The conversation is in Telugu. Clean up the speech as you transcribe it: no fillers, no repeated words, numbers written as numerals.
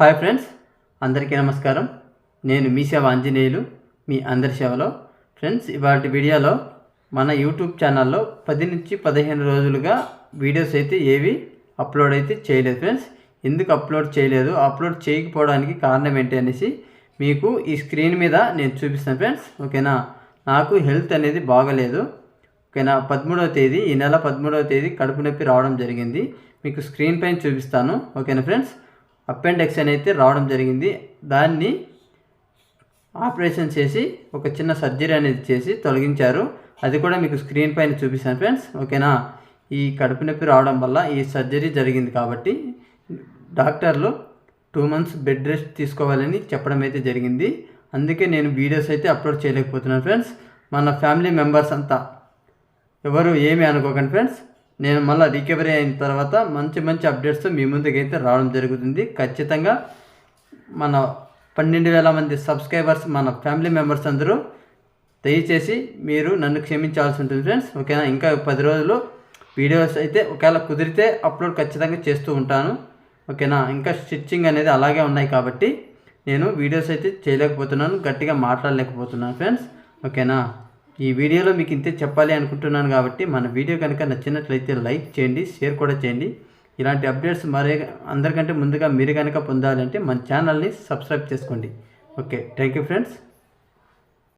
హాయ్ ఫ్రెండ్స్, అందరికీ నమస్కారం. నేను మీ సేవ ఆంజనేయులు, మీ అందరి సేవలో. ఫ్రెండ్స్, ఇవాళ వీడియోలో మన యూట్యూబ్ ఛానల్లో 10 నుంచి 15 రోజులుగా వీడియోస్ అయితే ఏవి అప్లోడ్ అయితే చేయలేదు. ఫ్రెండ్స్, ఎందుకు అప్లోడ్ చేయలేదు, అప్లోడ్ చేయకపోవడానికి కారణం ఏంటి అనేసి మీకు ఈ స్క్రీన్ మీద నేను చూపిస్తాను ఫ్రెండ్స్. ఓకేనా, నాకు హెల్త్ అనేది బాగలేదు. ఓకేనా, 13వ తేదీ, ఈ నెల 13వ తేదీ కడుపు నొప్పి రావడం జరిగింది. మీకు స్క్రీన్ పైన చూపిస్తాను. ఓకేనా ఫ్రెండ్స్, అపెండిక్స్ అయితే రావడం జరిగింది. దాన్ని ఆపరేషన్ చేసి ఒక చిన్న సర్జరీ అనేది చేసి తొలగించారు. అది కూడా మీకు స్క్రీన్ పైన చూపిస్తాను ఫ్రెండ్స్. ఓకేనా, ఈ కడుపు నొప్పి రావడం వల్ల ఈ సర్జరీ జరిగింది కాబట్టి డాక్టర్లు 2 months బెడ్ రెస్ట్ తీసుకోవాలని చెప్పడం అయితే జరిగింది. అందుకే నేను వీడియోస్ అయితే అప్లోడ్ చేయలేకపోతున్నాను ఫ్రెండ్స్. మన ఫ్యామిలీ మెంబర్స్ అంతా ఎవరు ఏమీ అనుకోకండి ఫ్రెండ్స్. నేను మళ్ళీ రికవరీ అయిన తర్వాత మంచి అప్డేట్స్తో మీ ముందుకైతే రావడం జరుగుతుంది. ఖచ్చితంగా మన 12,000 మంది సబ్స్క్రైబర్స్, మన ఫ్యామిలీ మెంబర్స్ అందరూ దయచేసి మీరు నన్ను క్షమించాల్సి ఉంటుంది ఫ్రెండ్స్. ఓకేనా, ఇంకా 10 రోజులు వీడియోస్ అయితే ఒకవేళ కుదిరితే అప్లోడ్ ఖచ్చితంగా చేస్తూ ఉంటాను. ఓకేనా, ఇంకా స్టిచ్చింగ్ అనేది అలాగే ఉన్నాయి కాబట్టి నేను వీడియోస్ అయితే చేయలేకపోతున్నాను, గట్టిగా మాట్లాడలేకపోతున్నాను ఫ్రెండ్స్. ఓకేనా, ఈ వీడియోలో మీకు ఇంతే చెప్పాలి అనుకుంటున్నాను కాబట్టి మన వీడియో కనుక నచ్చినట్లయితే లైక్ చేయండి, షేర్ కూడా చేయండి. ఇలాంటి అప్డేట్స్ మరే అందరికంటే ముందుగా మీరు కనుక పొందాలంటే మన ఛానల్ని సబ్స్క్రైబ్ చేసుకోండి. Okay, thank you friends.